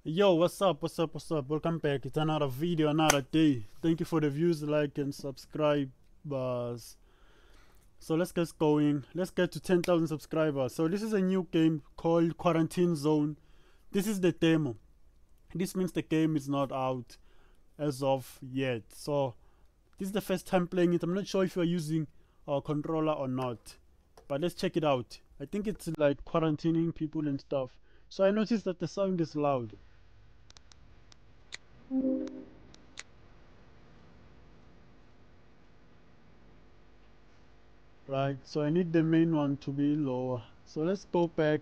Yo, what's up? Welcome back. It's another video, another day. Thank you for the views, like and subscribe. So let's get going. Let's get to 10,000 subscribers. So this is a new game called Quarantine Zone. This is the demo. This means the game is not out as of yet. So this is the first time playing it. I'm not sure if you're using a controller or not, but let's check it out. I think it's like quarantining people and stuff. So I noticed that the sound is loud. Right, so I need the main one to be lower. So let's go back.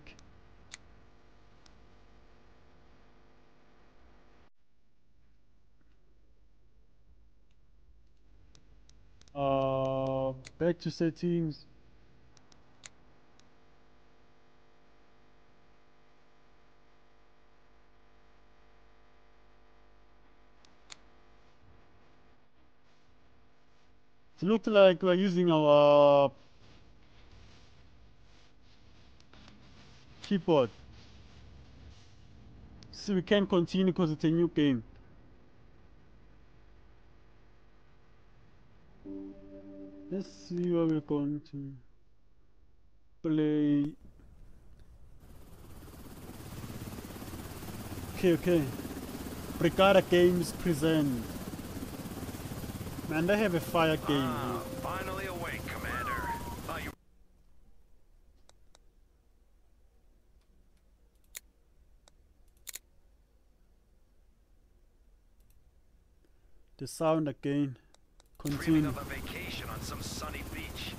Back to settings. It looks like we're using our keyboard. So we can't continue because it's a new game. Let's see what we're going to play. Okay. Brigada Games present. Man, they have a fire game here. Finally awake, Commander. Thought you... The sound again. Dreaming Continue. of a vacation on some sunny beach.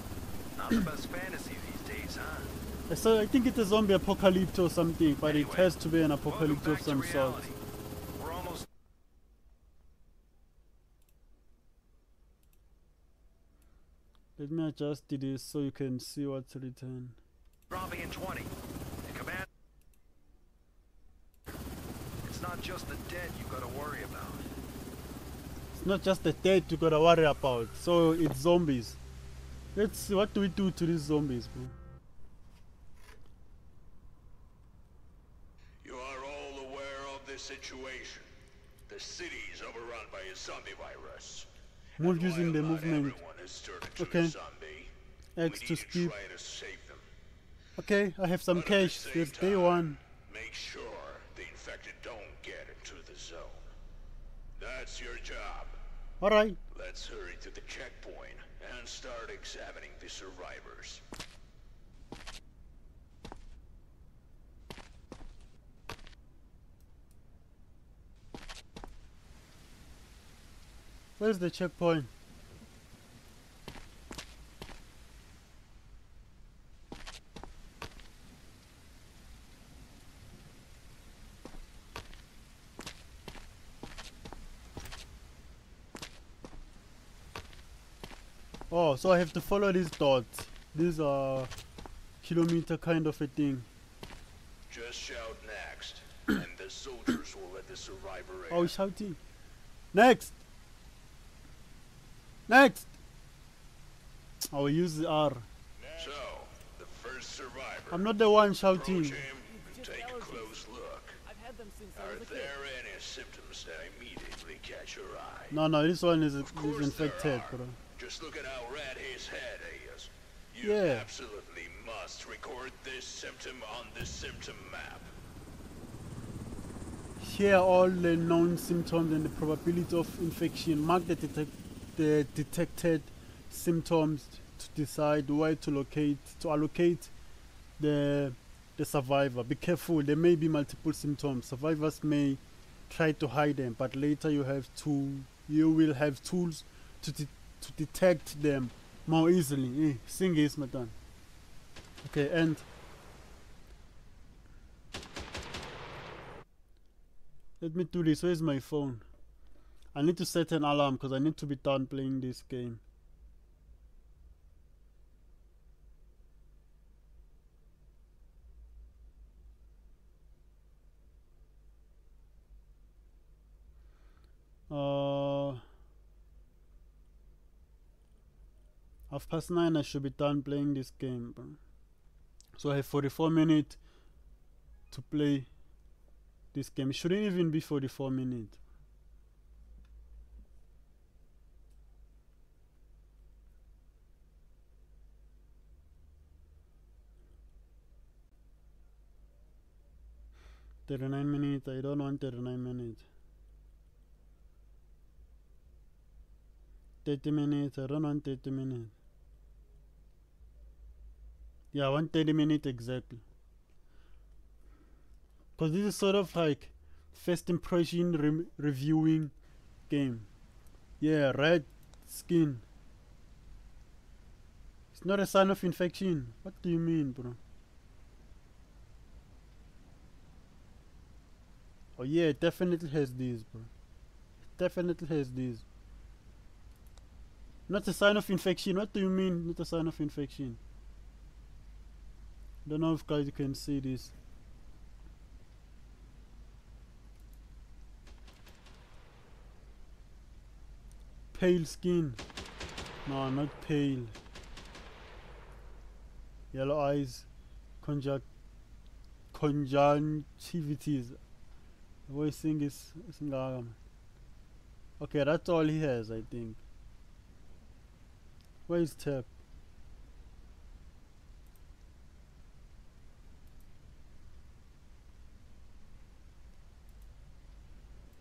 Not the best fantasy these days, huh? So I think it's a zombie apocalypse or something, but Anyway, it has to be an welcome apocalypse of back to some sort. reality. We're almost... Let me adjust this so you can see what's written. dropping in 20. And Commander... It's not just the dead you gotta worry about. It's not just the dead you gotta worry about. So it's zombies. Let's see, what do we do to these zombies, bro? You are all aware of the situation. The city is overrun by a zombie virus. Move And using while the not movement. everyone has turned into Okay. a zombie, X we to need skip. try to save them. Okay, I have some But at the cash. same There's day time, one. Make sure the infected don't get into the zone. That's your job. Alright. Let's hurry to the checkpoint and start examining the survivors. Where's the checkpoint? Oh, so I have to follow these dots. These are kilometer kind of a thing. Just shout next, and the soldiers will let the survivor in. Oh, shouting. Next! Next! I will use the R. So, the first survivor. I'm not the one Approach shouting. him, take a close look. I've had them since I Are was a kid. there any symptoms that immediately catch your eye? No, this one is Course infected, there are. bro. Just look at how red his head is. You Yeah. absolutely must record this symptom on the symptom map. Here are all the known symptoms and the probability of infection. Mark the detected symptoms to decide where to allocate the survivor. Be careful, there may be multiple symptoms. Survivors may try to hide them, but later you will have tools to detect them more easily. Sing is my done. Okay, and let me do this. Where's my phone? I need to set an alarm because I need to be done playing this game. Half past 9 I should be done playing this game, bro. So I have 44 minutes to play. This game shouldn't even be 44 minutes. $39. I don't want 39 minutes. 30 minutes. I don't want 30 minutes. Yeah, I want 30 minutes exactly. Because this is sort of like first impression reviewing game. Yeah, red skin. It's not a sign of infection. What do you mean, bro? Oh yeah, it definitely has these, bro. It definitely has these. Not a sign of infection. What do you mean, not a sign of infection? Don't know if guys you can see this. Pale skin. No, not pale. Yellow eyes. Conjunctivitis. The voice thing is okay, that's all he has, I think. Where is Tap?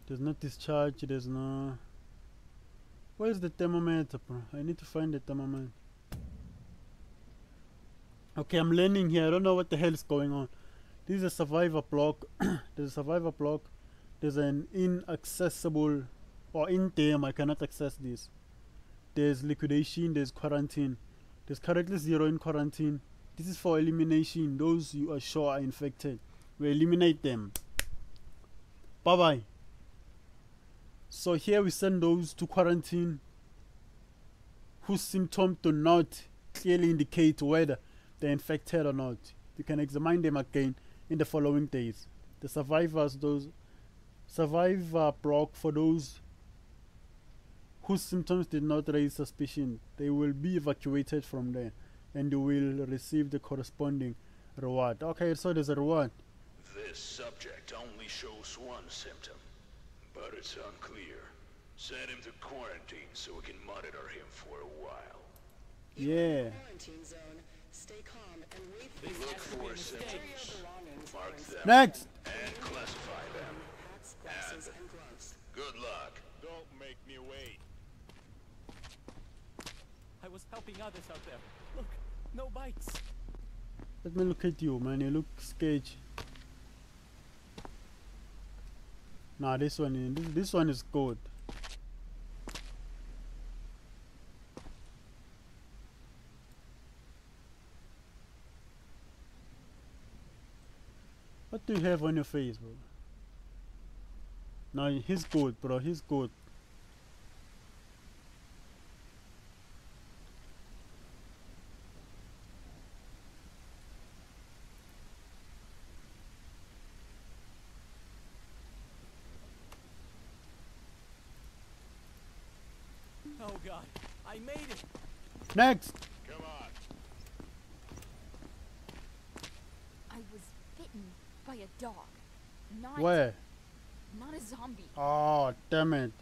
There's no discharge, there's no... Where's the thermometer, bro? I need to find the thermometer. Okay, I'm learning here. I don't know what the hell is going on. This is a survivor block. There's a survivor block. There's an inaccessible... or in them, I cannot access this. There's liquidation, there's quarantine. There's currently 0 in quarantine. This is for elimination. Those you are sure are infected, we eliminate them. Bye bye. So here we send those to quarantine whose symptoms do not clearly indicate whether they're infected or not. You can examine them again in the following days. The survivors, those survivor block for those whose symptoms did not raise suspicion, they will be evacuated from there and you will receive the corresponding reward. Okay, so there's a reward. This subject only shows one symptom, but it's unclear. Send him to quarantine so we can monitor him for a while. Yeah. Quarantine zone. Stay calm and wait for Look for symptoms. Mark them Next. and classify them. hats, glasses, and gloves. Good luck. Don't make me wait. I was helping others out there. Look, no bites. Let me look at you, man. You look sketchy. Nah, this one is good. What do you have on your face, bro? No, he's good, bro. He's good. Oh god, I made it. Next. Come on. I was bitten by a dog. Not Where? not a zombie. Oh, damn it.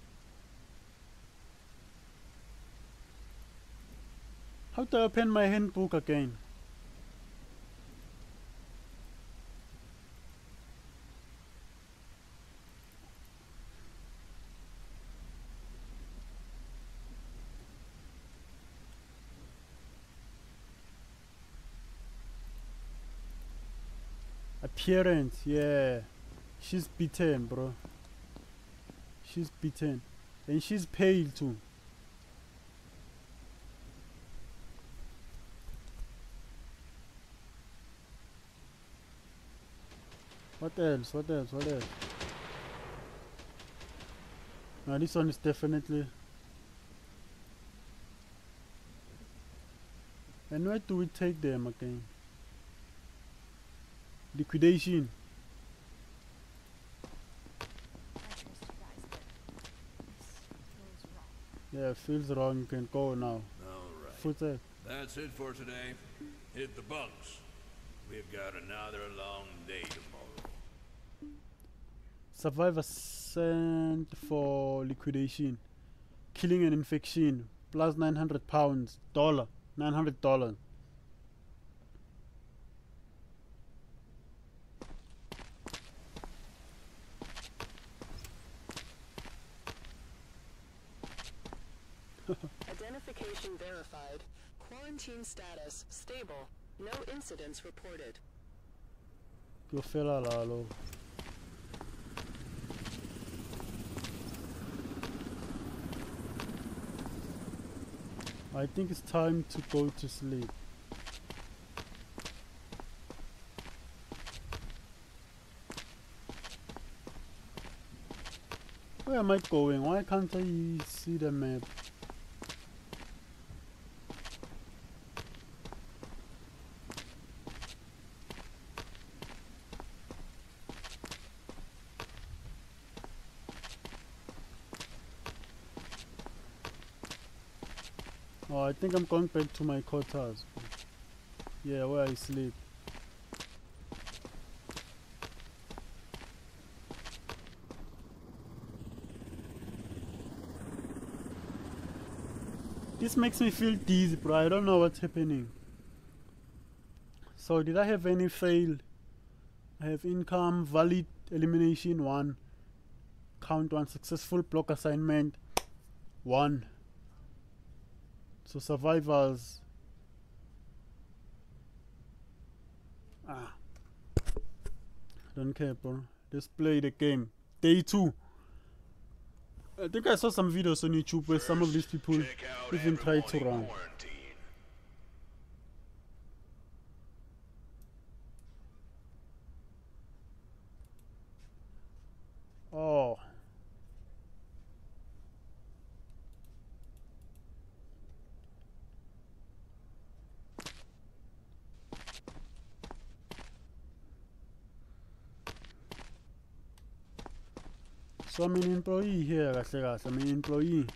How to open my handbook again? Appearance, yeah. She's beaten, bro. She's beaten. And she's pale too. What else? What else? What else? Now this one is definitely... And where do we take them again? Liquidation. I trust you guys, but this feels wrong. Yeah, feels wrong. You can go now. All right. Footer. That's it for today. Hit the bunks. We've got another long day tomorrow. Survivor sent for liquidation. Killing an infection. Plus £900. $900. Identification verified. Quarantine status stable. No incidents reported. Kuyofela lalo. I think it's time to go to sleep. Where am I going? Why can't I see the map? Oh, I think I'm going back to my quarters. Yeah, where I sleep. This makes me feel dizzy, bro. I don't know what's happening. So, did I have any fail? I have income, valid elimination 1. Count 1, successful block assignment 1. So survivors. Don't care, bro. Let's play the game. Day 2. I think I saw some videos on YouTube where some of these people even try to run. Oh. So I'm an employee here, guys. I'm an employee.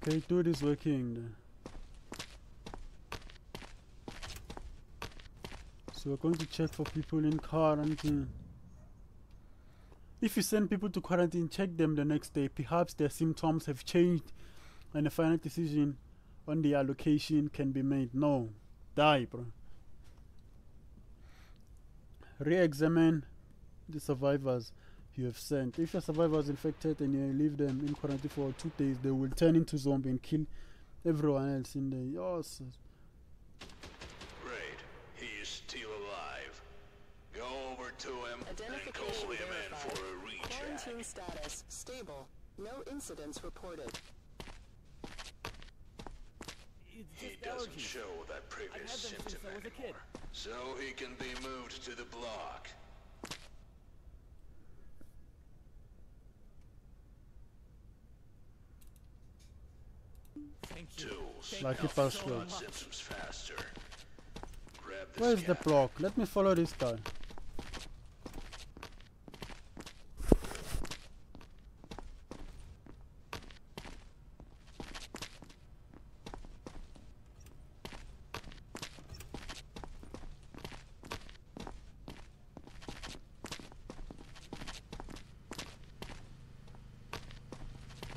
Okay, dude is working. So we're going to check for people in quarantine. If you send people to quarantine, check them the next day. Perhaps their symptoms have changed and a final decision on the allocation can be made. No. Die, bro. Re-examine the survivors you have sent. If your survivor is infected and you leave them in quarantine for 2 days, they will turn into zombie and kill everyone else in the yes. Great. He is still alive. Go over to him and call him in for a recheck. Quarantine status stable. No incidents reported. He doesn't show that previous symptom anymore, so he can be moved to the block. Thank you. Tools. Like Help if I slow. spot symptoms faster. Grab this Where is the cap. block? Let me follow this guy.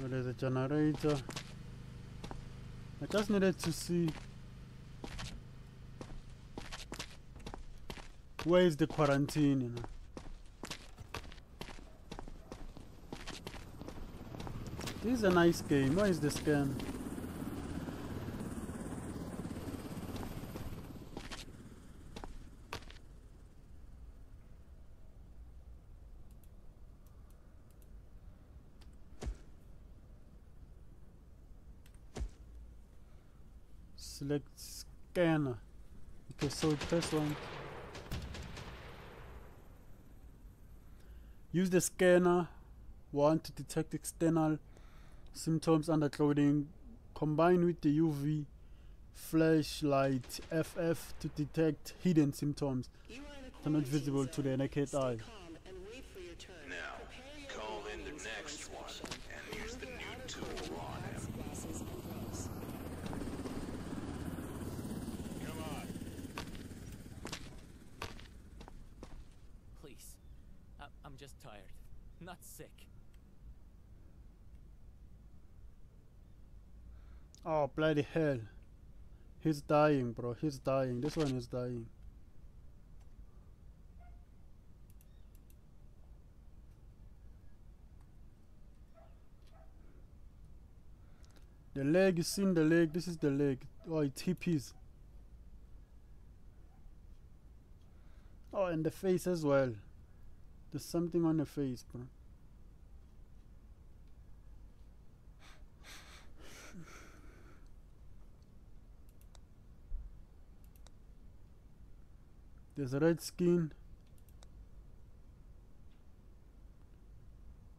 Oh, there's a generator. I just needed to see where is the quarantine, you know. This is a nice game. Where is the scan? Select scanner. Okay, so press 1. Use the scanner 1 to detect external symptoms under clothing. Combine with the UV flashlight FF to detect hidden symptoms You are in a that are not quarantine visible to the zone. naked Stay eye. calm and wait for your turn. Now, Prepare your call in the belongings for next one inspection. and use the Remove your new outer tool clothing, on hats, him. glasses, and gloves. Come on. not sick. Oh, bloody hell. He's dying, bro. He's dying. This one is dying. The leg, you seen the leg? This is the leg. Oh, it TPs. Oh, and the face as well. There's something on the face, bro. There's red skin.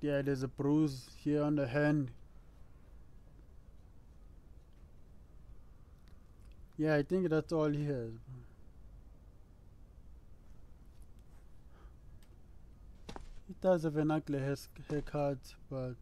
Yeah, there's a bruise here on the hand. Yeah, I think that's all he has, bro. He does have an ugly haircut, but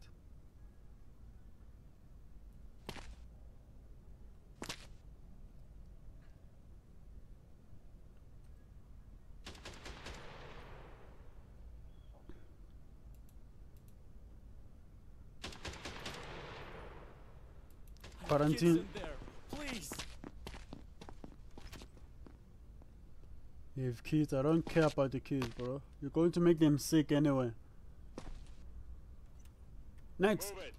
quarantine. Kids in there, please. You have kids. I don't care about the kids, bro. You're going to make them sick anyway. Next. Move it.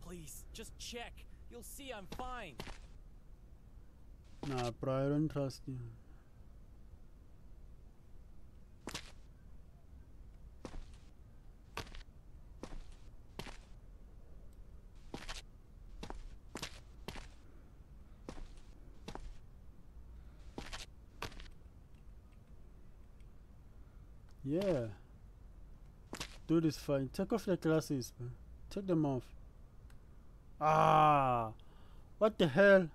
Please, just check. You'll see I'm fine. Nah, bro, I don't trust you. Yeah. Dude is fine. Take off the glasses, man. Take them off. Ah. What the hell?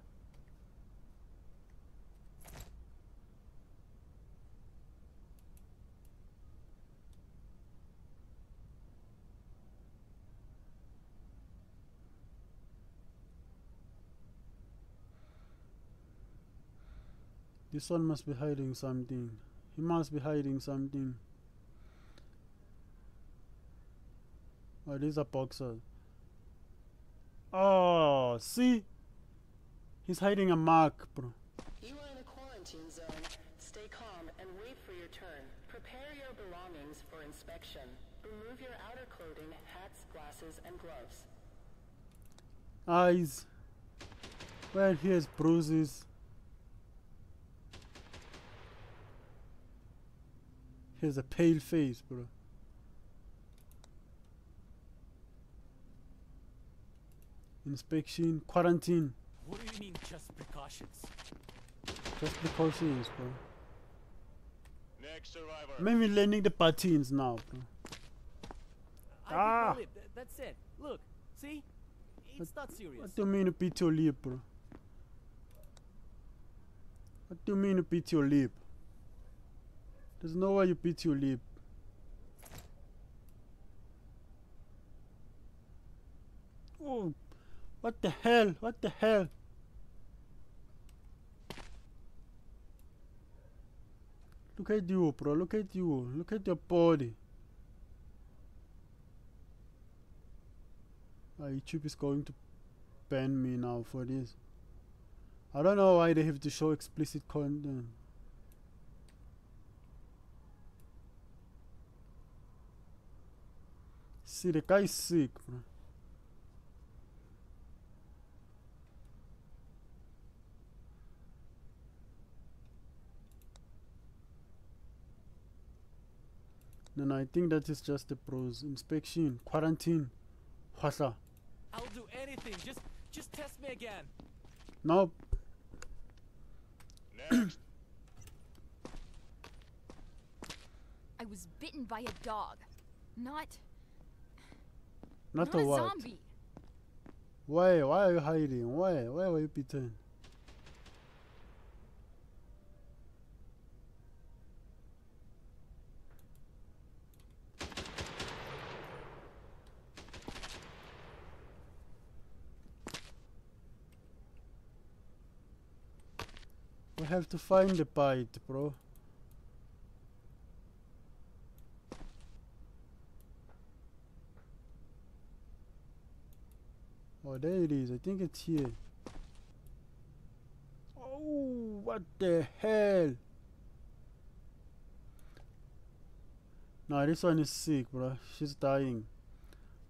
This one must be hiding something. He must be hiding something. Oh, these are boxers. Oh, see? He's hiding a mark, bro. You are in a quarantine zone. Stay calm and wait for your turn. Prepare your belongings for inspection. Remove your outer clothing, hats, glasses, and gloves. Eyes. Well, here's bruises. Here's a pale face, bro. Inspection, quarantine. What do you mean, just precautions? Just precautions, bro. Next survivor. Maybe learning the patterns now, bro. I Ah. bit my lip. That's it. Look, see? It's not serious. What do you mean to beat your lip, bro? What do you mean to beat your lip? There's no way you beat your lip. Oh, what the hell? What the hell? Look at you, bro. Look at you. Look at your body. YouTube is going to ban me now for this. I don't know why they have to show explicit content. See, the guy's sick, bro. No, I think that is just a pros. Inspection, quarantine, Hwasa. I'll do anything. Just test me again. Nope. Next. I was bitten by a dog. Not Not a a what? zombie. Why are you hiding? Why were you bitten? We have to find the bite, bro. Oh, there it is. I think it's here. Oh, what the hell? Nah, this one is sick, bro. She's dying.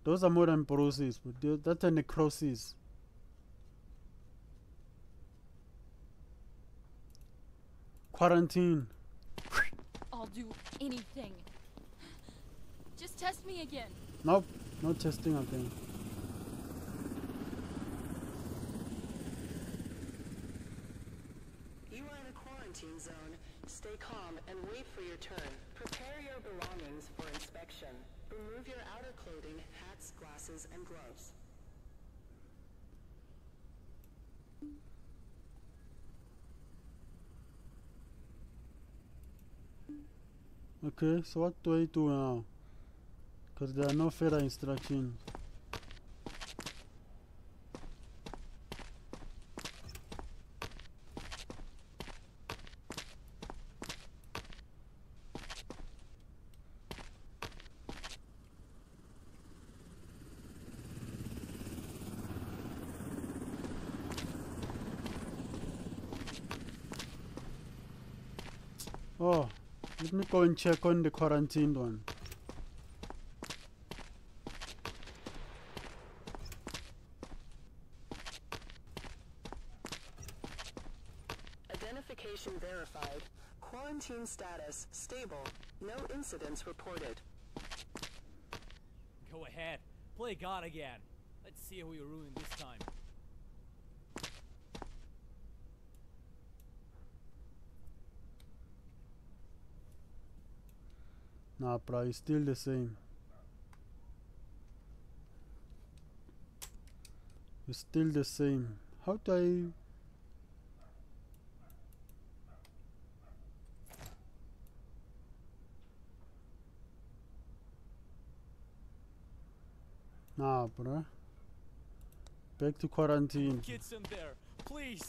Those are more than porosis, but that's a necrosis. Quarantine. I'll do anything. Just test me again. Nope, no testing again. You are in a quarantine zone. Stay calm and wait for your turn. Prepare your belongings for inspection. Remove your outer clothing, hats, glasses, and gloves. Okay, so what do I do now? Because there are no further instructions. Oh, let me go and check on the quarantined one. Identification verified. Quarantine status stable. No incidents reported. Go ahead. Play God again. Let's see who you ruin this time. Nah, bro, it's still the same. It's still the same. How do I... Nah, bro. Back to quarantine. Get some there, please.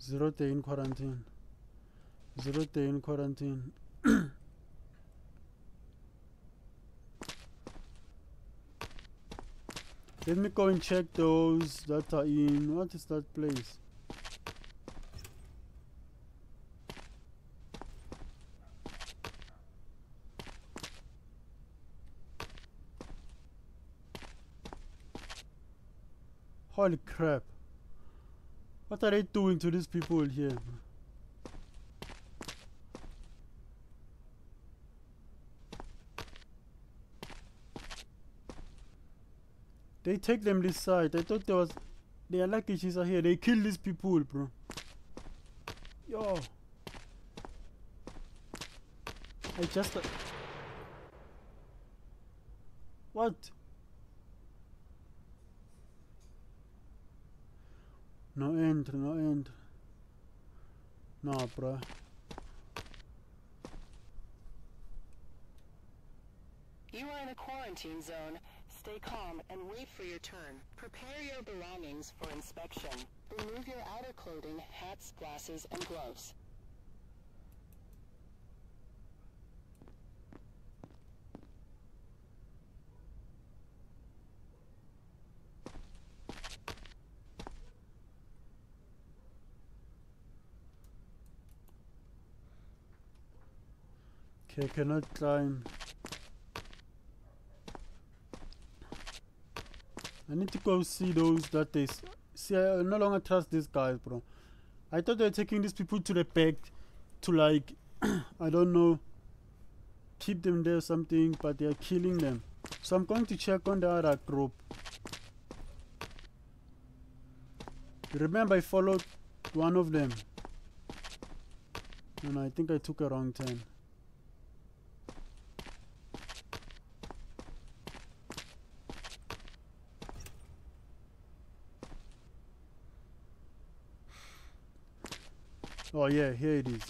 Zero day in quarantine. 0 day in quarantine. Let me go and check those that are in. What is that place? Holy crap. What are they doing to these people here? They take them this side. I thought there was... Their luggages are here. They kill these people, bro. Yo. I just... What? No end, no end. Nah, bruh. You are in a quarantine zone. Stay calm and wait for your turn. Prepare your belongings for inspection. Remove your outer clothing, hats, glasses, and gloves. Okay, cannot climb. I need to go see those that they... See, I no longer trust these guys, bro. I thought they were taking these people to the back to, like, I don't know, keep them there or something, but they are killing them. So I'm going to check on the other group. Remember, I followed one of them. And I think I took a wrong turn. Oh yeah, here it is.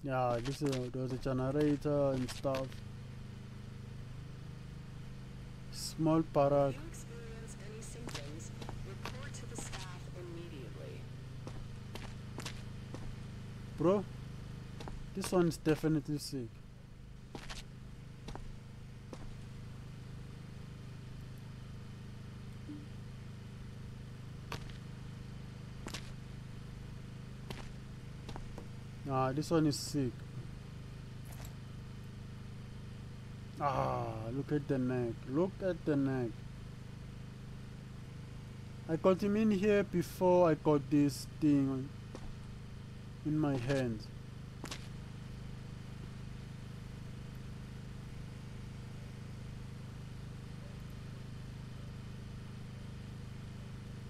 Yeah, this is there was a generator and stuff. Small barrack. If you experience any symptoms, report to the staff immediately. Bro, this one is definitely sick. Ah, this one is sick. Ah, look at the neck. Look at the neck. I got him in here before I got this thing in my hands.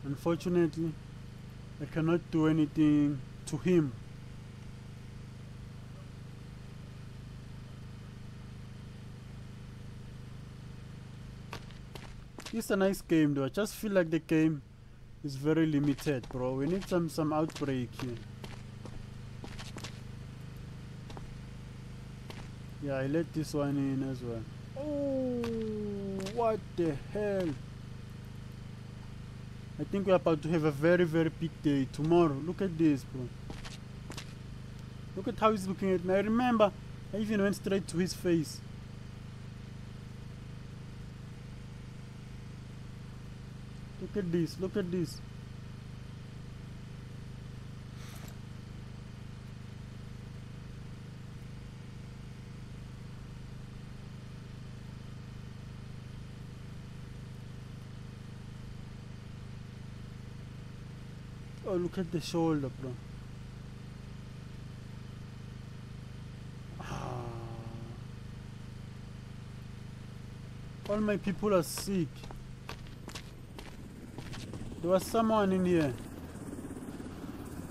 Unfortunately, I cannot do anything to him. It's a nice game though. I just feel like the game is very limited, bro. We need some outbreak here. Yeah, I let this one in as well. Oh, what the hell? I think we're about to have a very, very big day tomorrow. Look at this, bro. Look at how he's looking at me. I remember I even went straight to his face. Look at this, look at this. Oh, look at the shoulder, bro. Ah. All my people are sick. There was someone in here.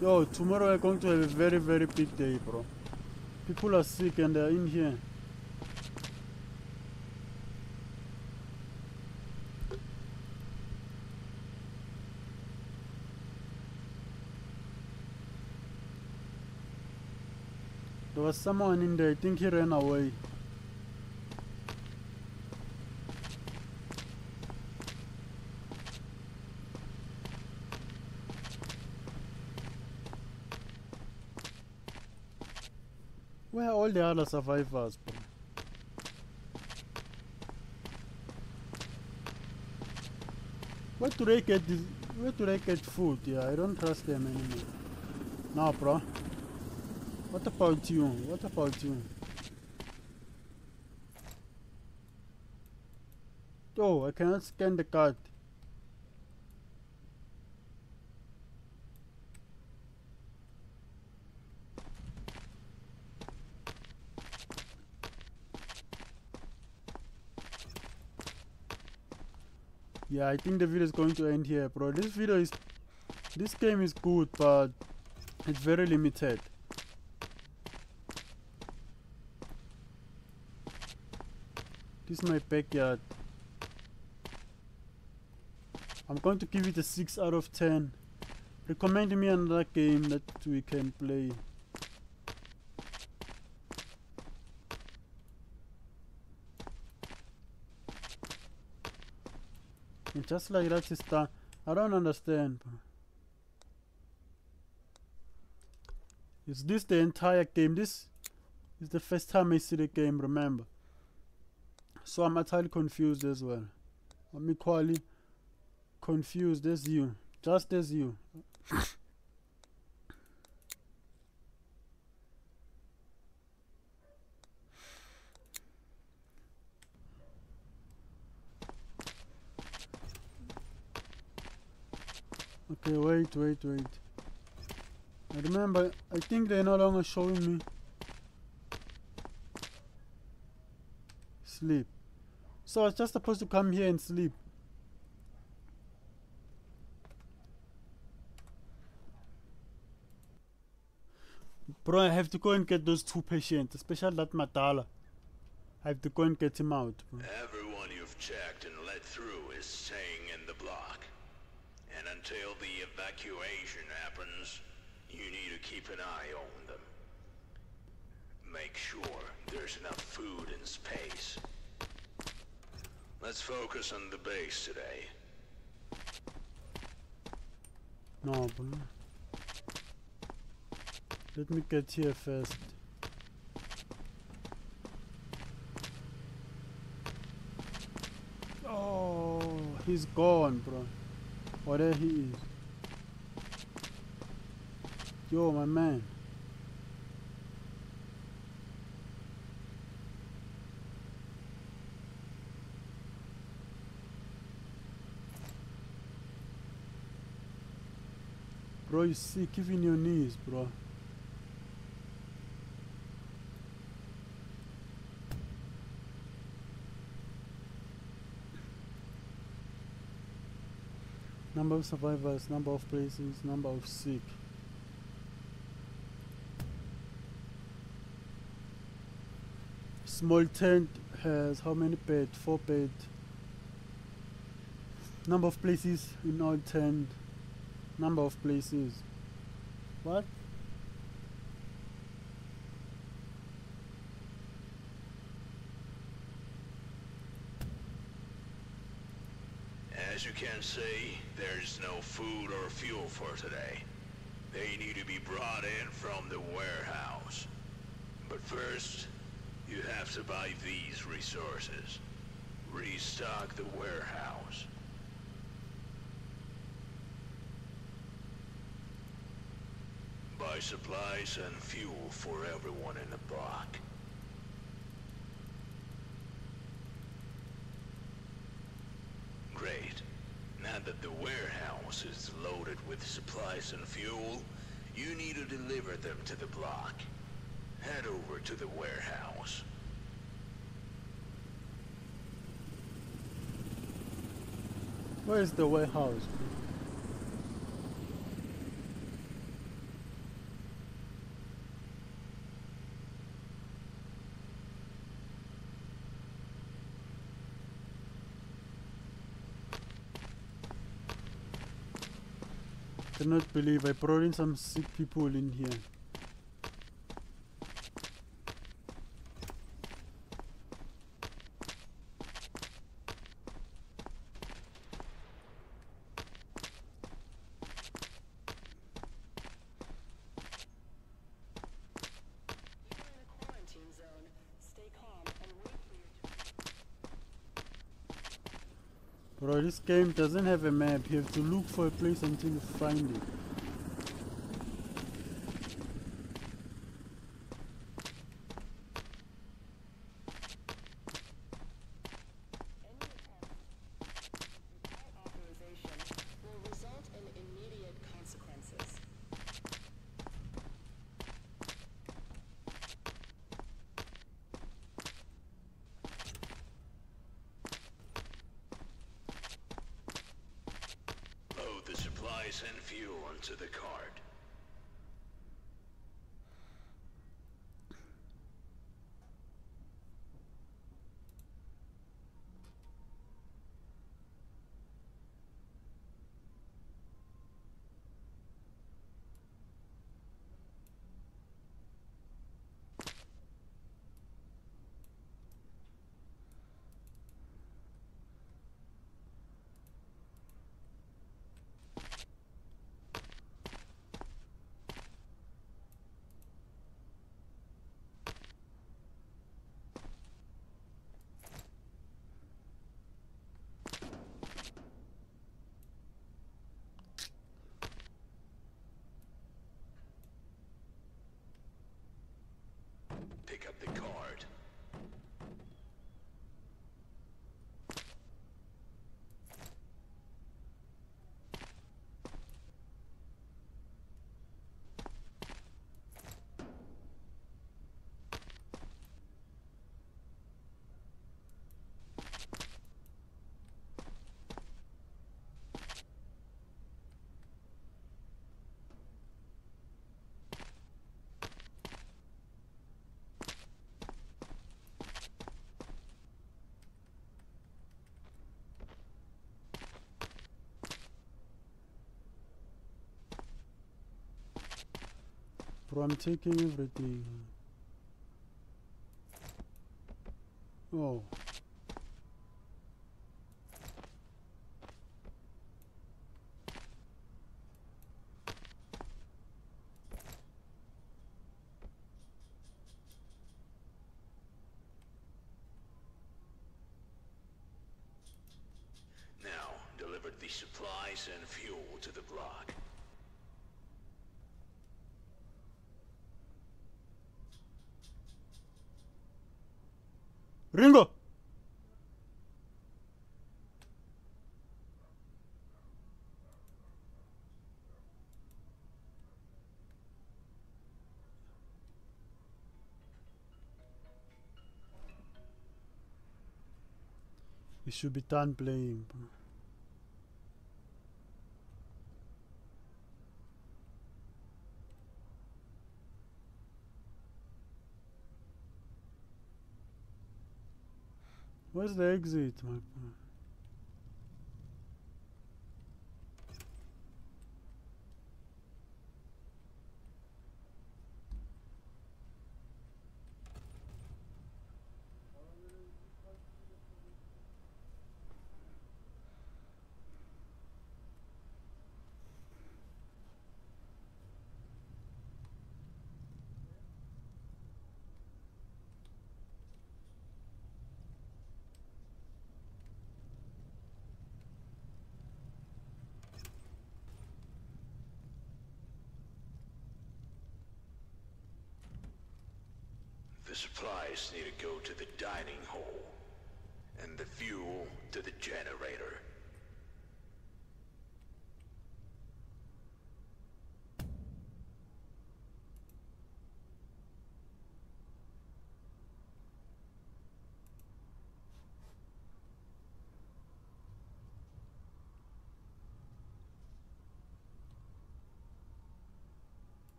Yo, tomorrow we're going to have a very, very big day, bro. People are sick and they're in here. There was someone in there. I think he ran away. Where are all the other survivors, bro? Where do they get this? Where do they get food? Yeah, I don't trust them anymore. Nah, bro. What about you? What about you? Oh, I cannot scan the card. Yeah, I think the video is going to end here, bro. This game is good, but it's very limited. This is my backyard. I'm going to give it a 6 out of 10. Recommend me another game that we can play. And just like that, sister, I don't understand. Is this the entire game? This is the first time I see the game, remember. So I'm utterly confused as well. I'm equally confused as you. Just as you. Okay, wait. I remember, I think they're no longer showing me. Sleep. So I was just supposed to come here and sleep. Bro, I have to go and get those 2 patients, especially that Madala. I have to go and get him out, bro. Everyone you've checked and let through is staying in the block. And until the evacuation happens, you need to keep an eye on them. Make sure there's enough food and space. Let's focus on the base today. No, bro. Let me get here first. Oh, he's gone, bro. Oh, there he is. Yo, my man. Bro, you sick even your knees, bro. Number of survivors, number of places, number of sick. Small tent has how many beds? 4 beds. Number of places in all tent. Number of places. What? As you can see, there's no food or fuel for today. They need to be brought in from the warehouse. But first, you have to buy these resources. Restock the warehouse. Buy supplies and fuel for everyone in the block. Great. Now that the warehouse is loaded with supplies and fuel, you need to deliver them to the block. Head over to the warehouse. Where is the warehouse? Cannot believe I brought in some sick people in here. Bro, this game doesn't have a map. You have to look for a place until you find it. Load the supplies and fuel onto the cart. Pick up the card. Bro, I'm taking everything. Oh. supplies and fuel to the block. Ringo! You should be done playing. Where's the exit, my boy? The supplies need to go to the dining hall, and the fuel to the generator.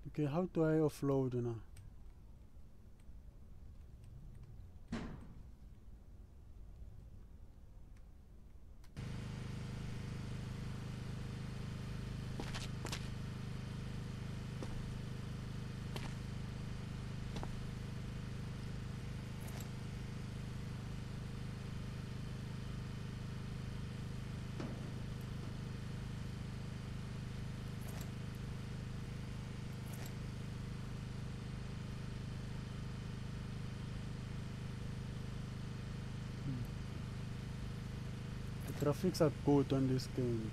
Okay, how do I offload now? The graphics are good on this game.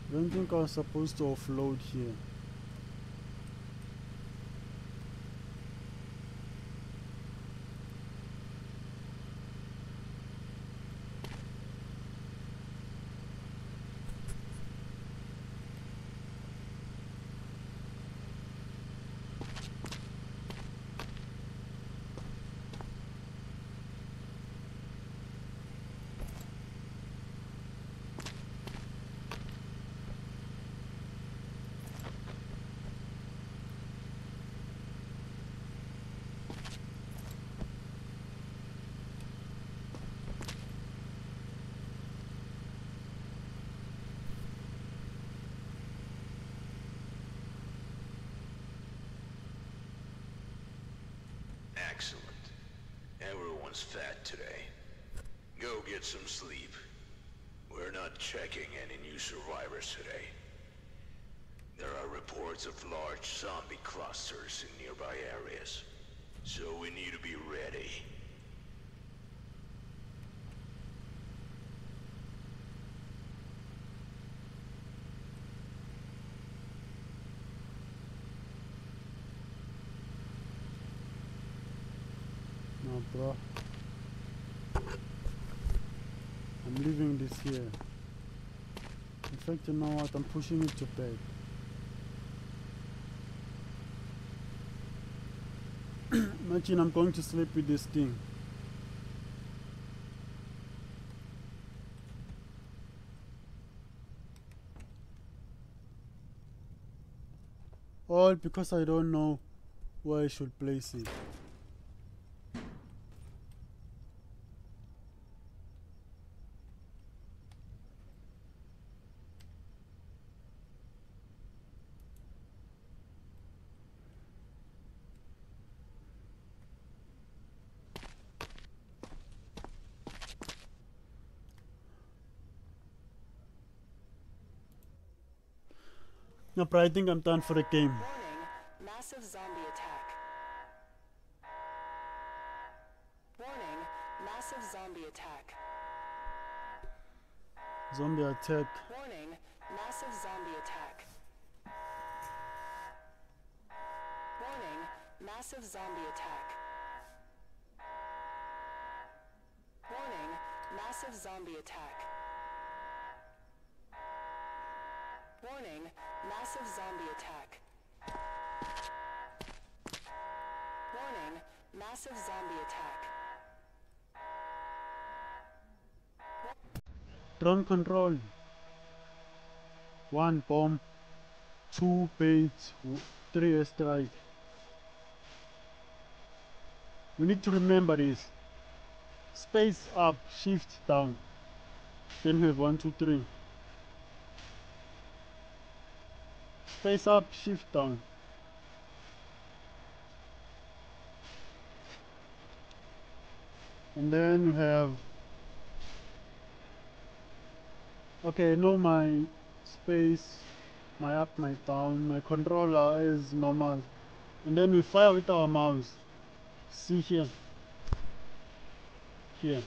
Don't think I was supposed to offload here. Excellent. Everyone's fat today. Go get some sleep. We're not checking any new survivors today. There are reports of large zombie clusters in nearby areas, so we need to be ready. No, bro. I'm leaving this here. In fact, you know what? I'm pushing it to bed. Imagine I'm going to sleep with this thing. All because I don't know where I should place it. No, but I think I'm done for the game. Warning, massive zombie attack. Warning, massive zombie attack. Zombie attack. Warning, massive zombie attack. Warning, massive zombie attack. Warning, massive zombie attack. Warning, massive zombie attack. Warning, massive zombie attack. Drone control. 1 bomb, 2 bait, 3 airstrike. We need to remember this. Space up, shift down. Then we have 1, 2, 3. Space up, shift down. And then we have, okay, no, my space, my up, my down, my controller is normal. And then we fire with our mouse. See here. Here.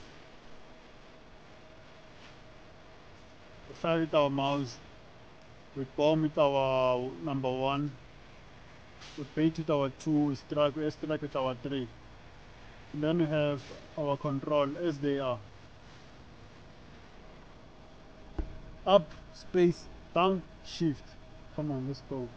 We fire with our mouse. We bomb with our number 1. We bait with our 2. We strike with our 3. And then we have our control as they are. Up, space, down, shift. Come on, let's go.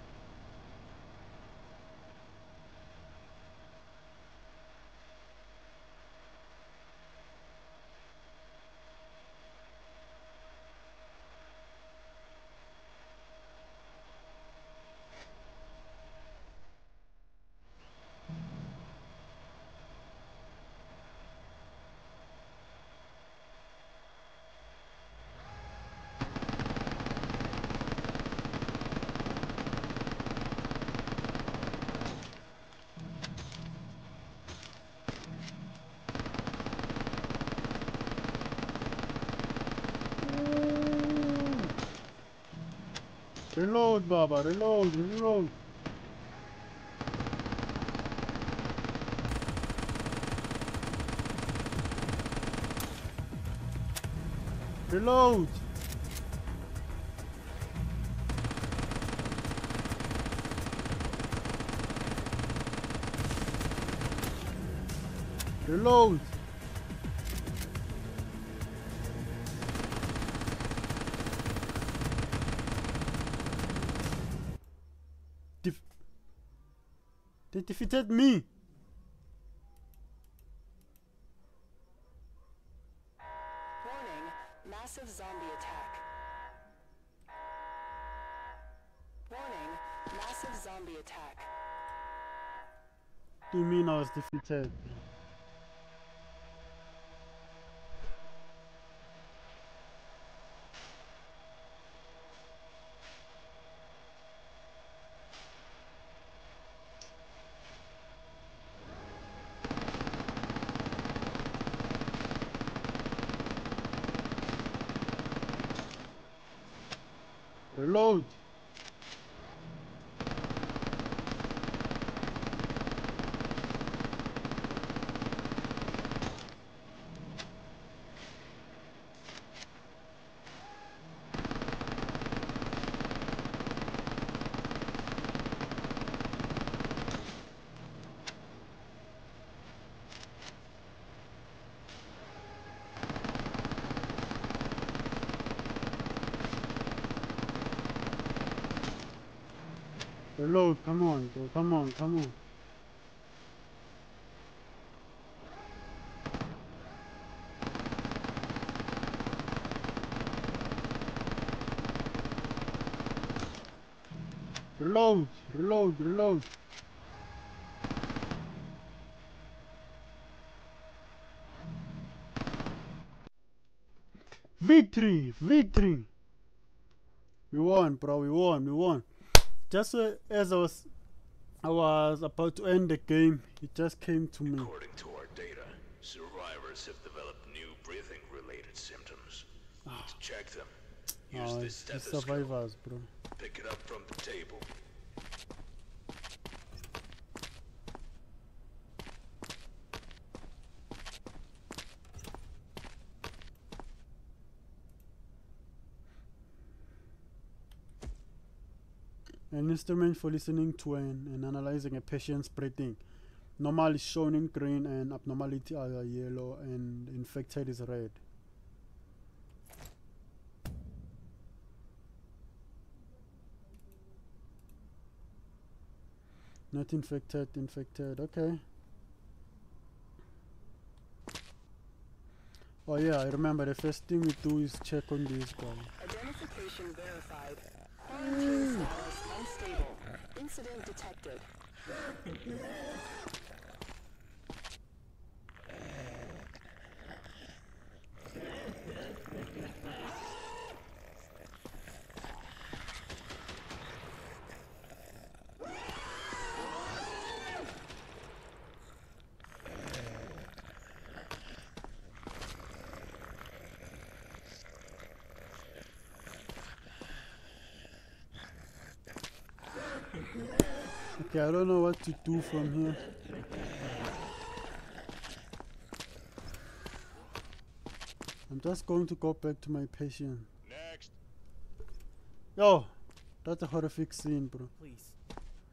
Reload, Baba, reload, reload. Reload. Reload. They defeated me. Warning, massive zombie attack. Warning, massive zombie attack. Do you mean I was defeated? Reload. Reload, come on, bro, come on, come on. Reload, reload, reload. Victory, victory. We won, bro, we won, we won. Just as I was about to end the game, it just came to me. According to our data, survivors have developed new breathing-related symptoms. To check them, use this The stethoscope. survivors, bro. Pick it up from the table. An instrument for listening to and analyzing a patient's breathing. Normal is shown in green and abnormality are yellow and infected is red. Not infected, infected, okay. Oh yeah, I remember the first thing we do is check on this guy. Identification verified. Quarantine status unstable. Incident detected. Okay, I don't know what to do from here. I'm just going to go back to my patient. Next. Yo, that's a horrific scene, bro. Please.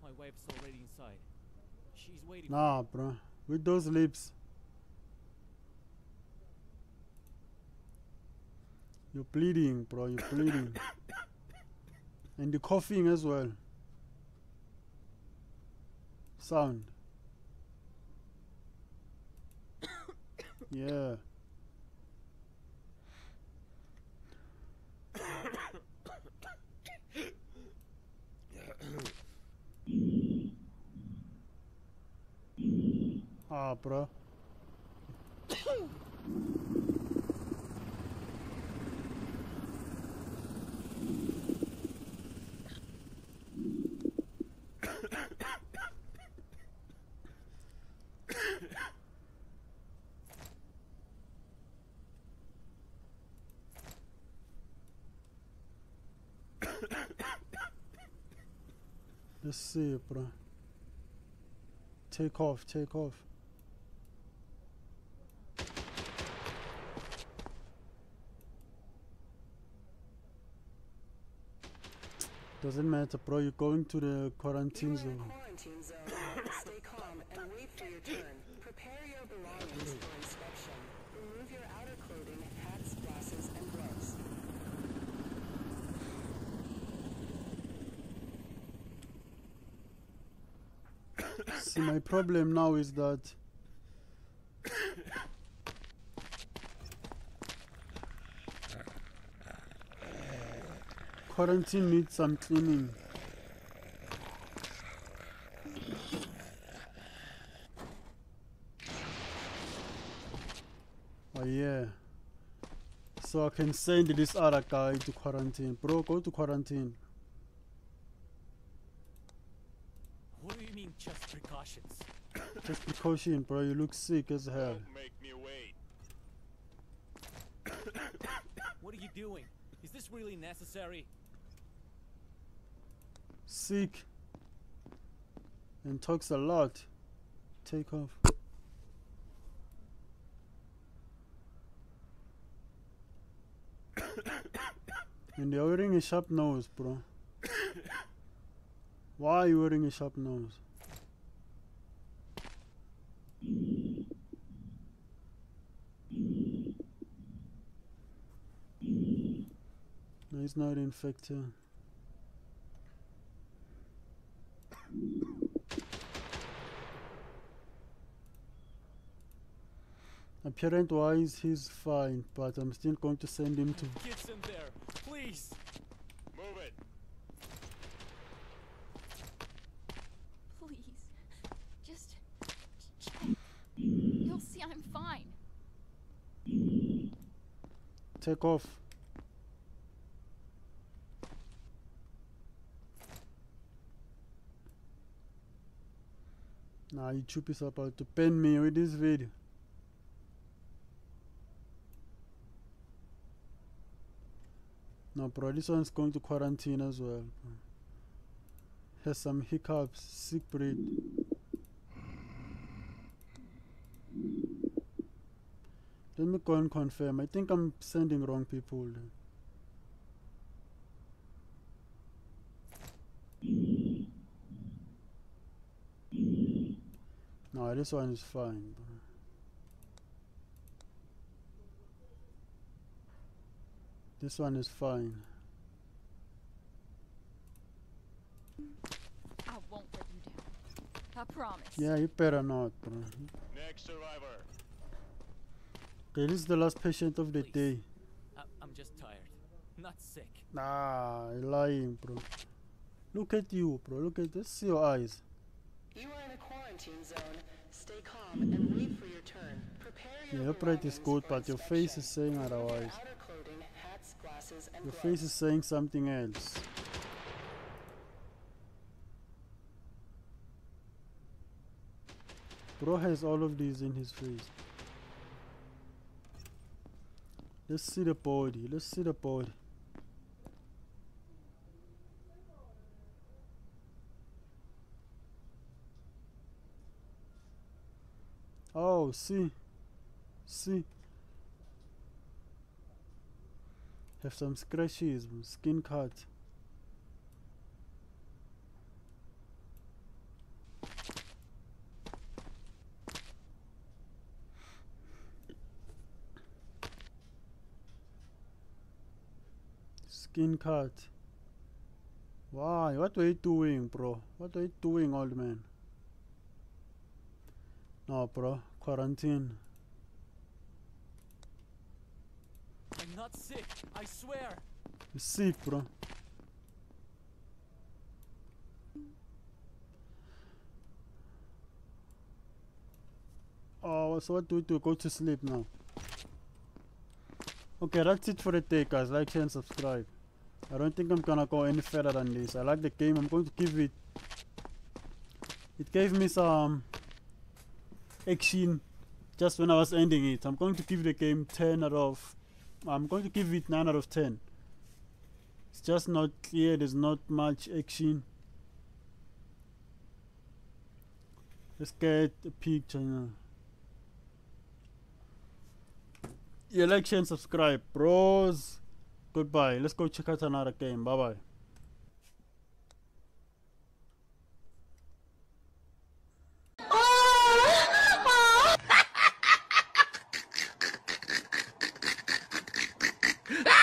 My wife's already inside. She's waiting. Nah, bro. With those lips. You're bleeding, bro. You're bleeding. And the coughing as well. Sound. Yeah. Ah, bro. Let's see, bro. Take off, take off. Doesn't matter, bro. You're going to the quarantine You are in zone. quarantine zone. Stay calm and wait for your turn. Prepare your belongings for inspection. Remove your outer clothing, hats, glasses, and gloves. See, my problem now is that quarantine needs some cleaning. Oh yeah. So I can send this other guy to quarantine. Bro, go to quarantine. What do you mean, just precautions? Just precaution, bro. You look sick as hell. Don't make me wait. What are you doing? Is this really necessary? Sick. And talks a lot. Take off. And you're wearing a sharp nose, bro. Why are you wearing a sharp nose? No, he's not infected. Apparent wise, he's fine, but I'm still going to send him to. Kids in there, please. Move it. Please. Just check. You'll see I'm fine. Take off. Nah, YouTube is about to pen me with this video. No, bro, this one's going to quarantine as well. Bro. Has some hiccups, sick breed. Let me go and confirm. I think I'm sending wrong people. No, this one is fine, bro. This one is fine. I won't let you down. I promise. Yeah, you better not, bro. Next survivor. Okay, this is the last patient of the Please. day. I'm just tired. Not sick. Nah, you're lying, bro. Look at you, bro. Look at this. See your eyes. You are in a quarantine zone. Stay calm and wait for your turn. Prepare your Yeah, your breath is belongings good, for but your face is inspection. saying Remove your otherwise. outer clothing, hats, glasses, and Your gloves. face is saying something else. Bro has all of these in his face. Let's see the body. Let's see the body. Oh, see. See. Have some scratches, skin cut. Skin cut. Why? What were you doing, bro? What are you doing, old man? No, bro. Quarantine. I'm not sick, I swear. You're sick, bro. Oh, so what do we do? Go to sleep now. Okay, that's it for the day, guys. Like, share, and subscribe. I don't think I'm gonna go any further than this. I like the game. I'm going to give it. It gave me some action just when I was ending it. I'm going to give the game 10 out of. I'm going to give it 9 out of 10. It's just not clear. There's not much action. Let's get a picture now. Yeah, like, share, and subscribe, bros. Goodbye. Let's go check out another game. Bye bye. Ah!